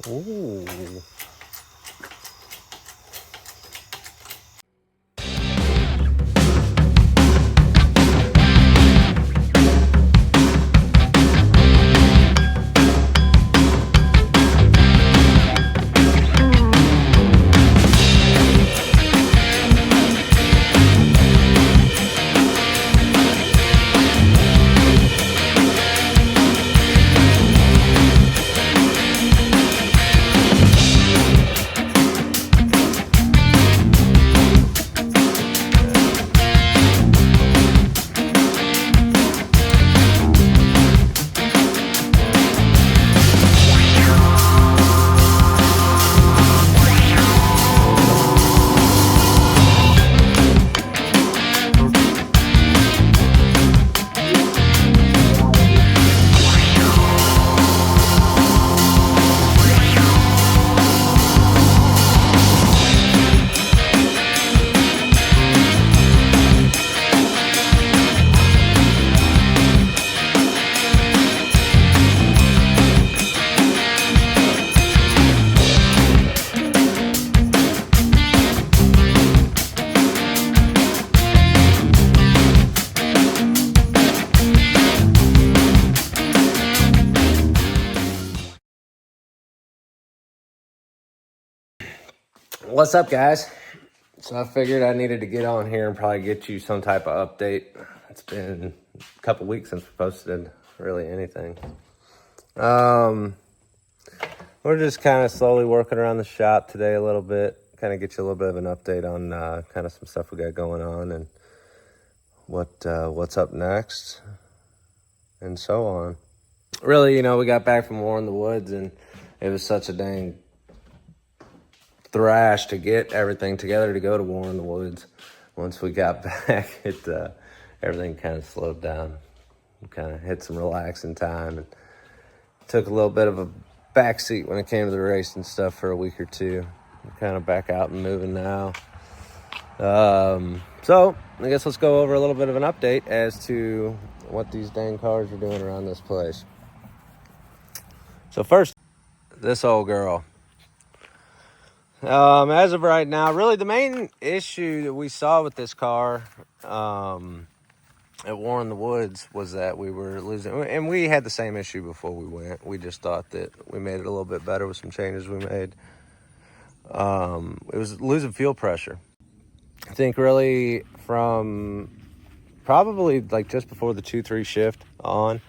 Ooh. What's up, guys? So I figured I needed to get on here and probably get you some type of update. It's been a couple weeks since we posted really anything. We're just kind of slowly working around the shop today a little bit, kind of get you a little bit of an update on kind of some stuff we got going on and what's up next and so on. Really, we got back from War in the Woods and it was such a dang thrash to get everything together to go to War in the Woods. Once we got back, everything kind of slowed down. We kind of hit some relaxing time and took a little bit of a backseat when it came to the race and stuff for a week or two. We're kind of back out and moving now. So I guess let's go over a little bit of an update as to what these dang cars are doing around this place. So first, this old girl. As of right now, really the main issue that we saw with this car at War in the Woods was that we were losing, and we had the same issue before we went. We just thought that we made it a little bit better with some changes we made. It was losing fuel pressure. I think really from probably like just before the 2-3 shift on,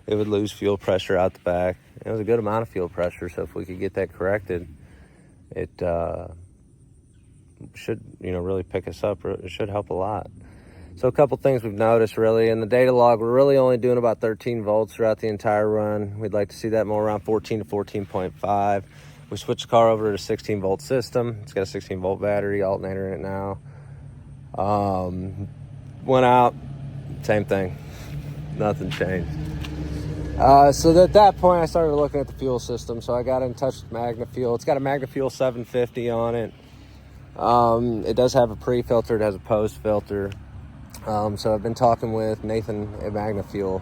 it would lose fuel pressure out the back. It was a good amount of fuel pressure, so if we could get that corrected, it should, really pick us up. It should help a lot. So a couple things we've noticed really in the data log, we're really only doing about 13 volts throughout the entire run. We'd like to see that more around 14 to 14.5. We switched the car over to a 16 volt system. It's got a 16 volt battery alternator in it now. Went out, same thing. Nothing changed. So at that point, I started looking at the fuel system. So I got in touch with MagnaFuel. It's got a MagnaFuel 750 on it. It does have a pre-filter. It has a post-filter. So I've been talking with Nathan at MagnaFuel.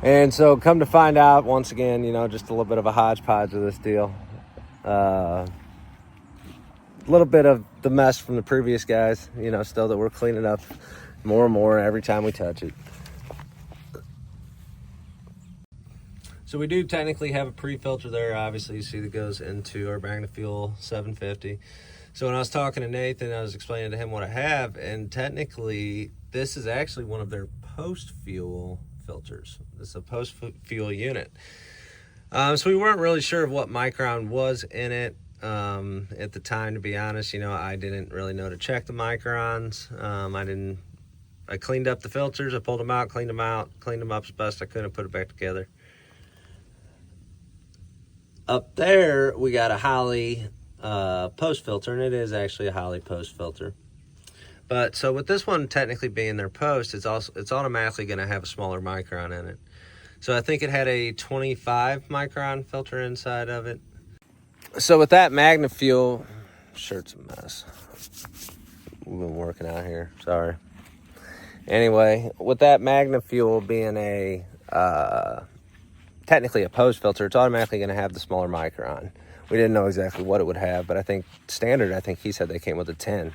And so come to find out, once again, just a little bit of a hodgepodge of this deal. A little bit of the mess from the previous guys, still that we're cleaning up more and more every time we touch it. So we do technically have a pre-filter there, obviously, you see that goes into our MagnaFuel 750. So when I was talking to Nathan, I was explaining to him what I have, and technically this is actually one of their post-fuel filters. This is a post-fuel unit. So we weren't really sure of what micron was in it at the time, to be honest. I didn't really know to check the microns. I cleaned up the filters, I pulled them out, cleaned them up as best I could and put it back together. Up there, we got a Holley post filter, and it is actually a Holley post filter. But so with this one technically being their post, it's automatically going to have a smaller micron in it. So I think it had a 25 micron filter inside of it. So with that MagnaFuel, shirt's a mess. We've been working out here, sorry. Anyway, with that MagnaFuel being technically a post filter, it's automatically going to have the smaller micron, We didn't know exactly what it would have, but I think standard, I think he said they came with a 10.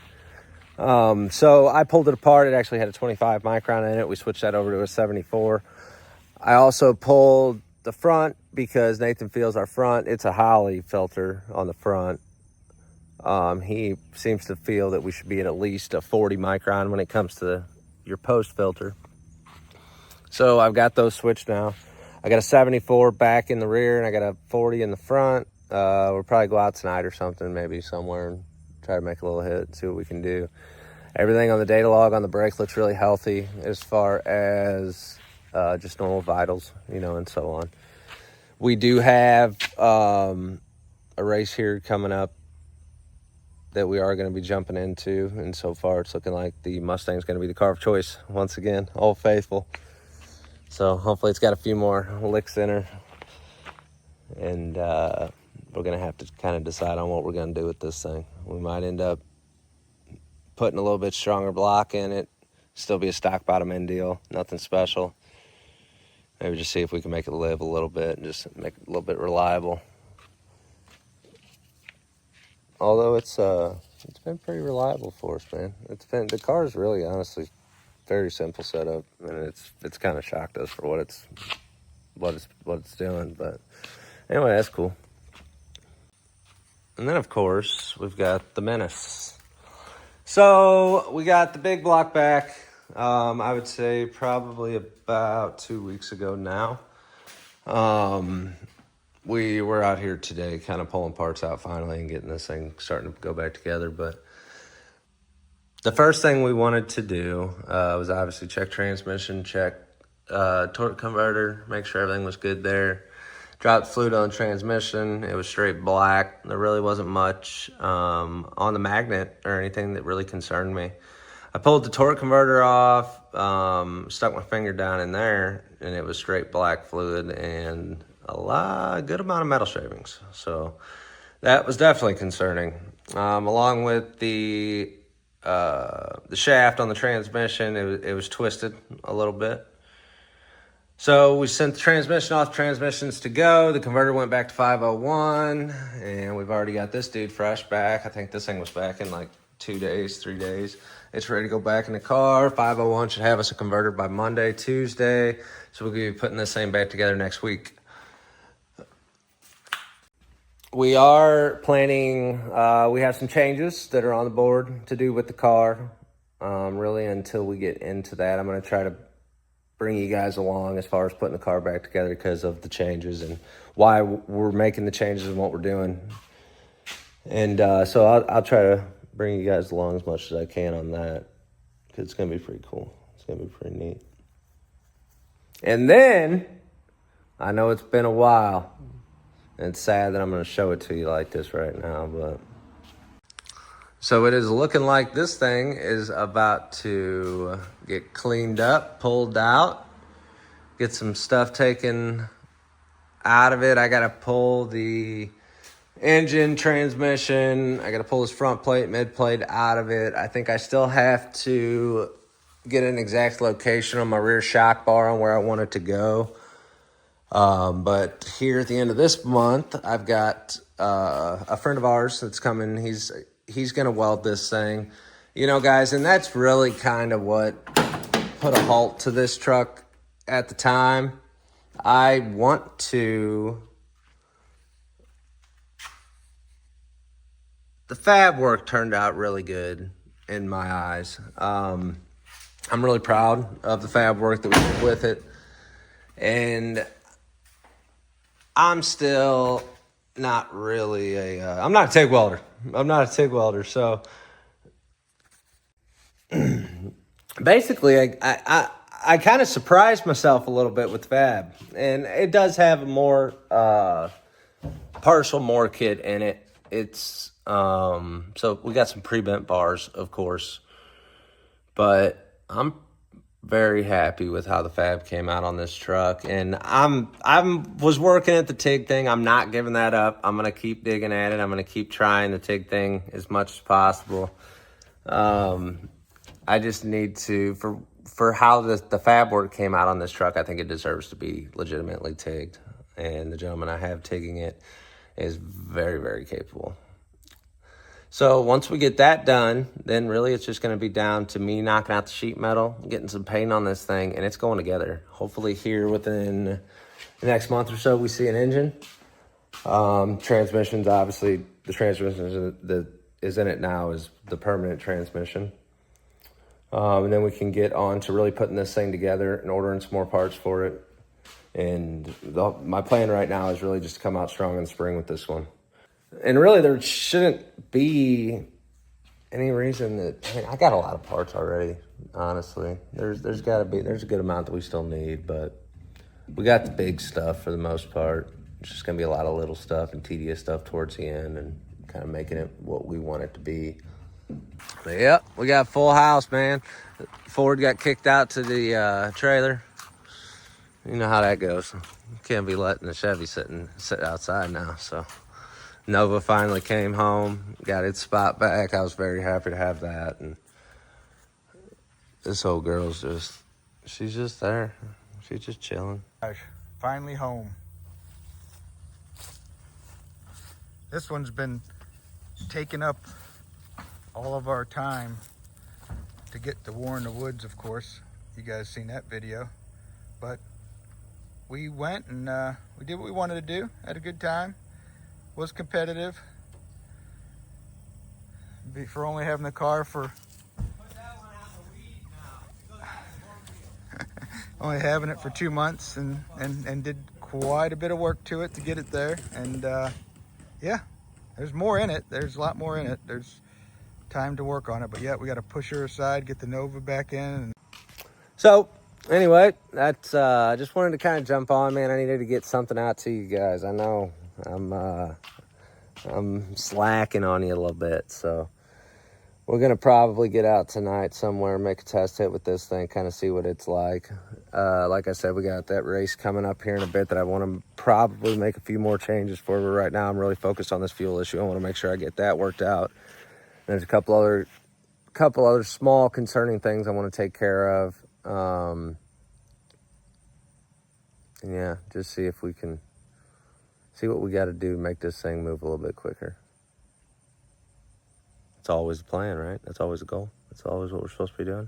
So I pulled it apart. It actually had a 25 micron in it. We switched that over to a 74. I also pulled the front because Nathan feels our front, it's a Holley filter on the front. He seems to feel that we should be at least a 40 micron when it comes to your post filter. So I've got those switched now. I got a 74 back in the rear and I got a 40 in the front. We'll probably go out tonight or something, maybe somewhere, and try to make a little hit, see what we can do. Everything on the data log on the brake looks really healthy as far as just normal vitals, you know, and so on. We do have a race here coming up that we are going to be jumping into, and so far it's looking like the Mustang is going to be the car of choice once again, Old Faithful. So hopefully it's got a few more licks in her, and we're going to have to kind of decide on what we're going to do with this thing. We might end up putting a little bit stronger block in it, still be a stock bottom end deal, nothing special. Maybe just see if we can make it live a little bit and just make it a little bit reliable. Although it's been pretty reliable for us, man. The car is really, honestly, very simple setup, and it's kind of shocked us for what it's doing. But anyway, that's cool. And then of course we've got the Menace. So we got the big block back. I would say probably about 2 weeks ago now. We were out here today kind of pulling parts out finally and getting this thing starting to go back together. But the first thing we wanted to do was obviously check transmission, check torque converter, make sure everything was good there. Dropped fluid on transmission. It was straight black. There really wasn't much on the magnet or anything that really concerned me. I pulled the torque converter off, stuck my finger down in there, and it was straight black fluid and a good amount of metal shavings. So that was definitely concerning. Along with the shaft on the transmission, it was twisted a little bit. So we sent the transmission off, transmissions to go. The converter went back to 501, and we've already got this dude fresh back. I think this thing was back in like 2 days, 3 days. It's ready to go back in the car. 501 should have us a converter by Monday, Tuesday. So we'll be putting this thing back together next week. We are planning, we have some changes that are on the board to do with the car. Really, until we get into that, I'm going to try to bring you guys along as far as putting the car back together because of the changes and why we're making the changes and what we're doing. And so I'll try to bring you guys along as much as I can on that because it's going to be pretty cool. It's going to be pretty neat. And then, I know it's been a while, and it's sad that I'm going to show it to you like this right now, but so it is looking like this thing is about to get cleaned up, pulled out, get some stuff taken out of it. I got to pull the engine, transmission. I got to pull this front plate, mid plate out of it. I think I still have to get an exact location on my rear shock bar on where I want it to go. But here at the end of this month, I've got a friend of ours that's coming. He's going to weld this thing, you know, guys, and that's really kind of what put a halt to this truck at the time. I want to... The fab work turned out really good in my eyes. I'm really proud of the fab work that we did with it. And I'm still not really I'm not a TIG welder. So basically, I kind of surprised myself a little bit with fab. And it does have a more partial more kit in it. It's so we got some pre-bent bars, of course, but I'm very happy with how the fab came out on this truck, and I was working at the TIG thing. I'm not giving that up. I'm gonna keep digging at it. I'm gonna keep trying the TIG thing as much as possible. I just need to for how the fab work came out on this truck. I think it deserves to be legitimately TIGged, and the gentleman I have TIGging it is very, very capable. So once we get that done, then really it's just going to be down to me knocking out the sheet metal, getting some paint on this thing, and it's going together. Hopefully here within the next month or so, we see an engine. Transmissions, obviously, the transmission that is in it now is the permanent transmission. And then we can get on to really putting this thing together and ordering some more parts for it. And my plan right now is really just to come out strong in the spring with this one. And really, there shouldn't be any reason that, I mean, I got a lot of parts already, honestly. There's a good amount that we still need, but we got the big stuff for the most part. It's just going to be a lot of little stuff and tedious stuff towards the end and kind of making it what we want it to be. But yep, we got full house, man. Ford got kicked out to the trailer. You know how that goes. Can't be letting the Chevy sit outside now, so. Nova finally came home, got its spot back. I was very happy to have that. And this old girl's she's just there. She's just chilling. Gosh, finally home. This one's been taking up all of our time to get to War in the Woods, of course. You guys seen that video. But we went and we did what we wanted to do. Had a good time. Was competitive for only having the car for only having it for 2 months and did quite a bit of work to it to get it there. And yeah, there's more in it. There's a lot more in it. There's time to work on it, but yeah, we got to push her aside, get the Nova back in. So anyway, that's I just wanted to kind of jump on, man. I needed to get something out to you guys. I know I'm slacking on you a little bit, so we're gonna probably get out tonight somewhere, make a test hit with this thing, kind of see what it's like. Like I said, we got that race coming up here in a bit that I want to probably make a few more changes for, but right now I'm really focused on this fuel issue. I want to make sure I get that worked out. There's a couple other small concerning things I want to take care of. And yeah, just see if we can see what we got to do to make this thing move a little bit quicker. It's always the plan, right? That's always the goal. That's always what we're supposed to be doing.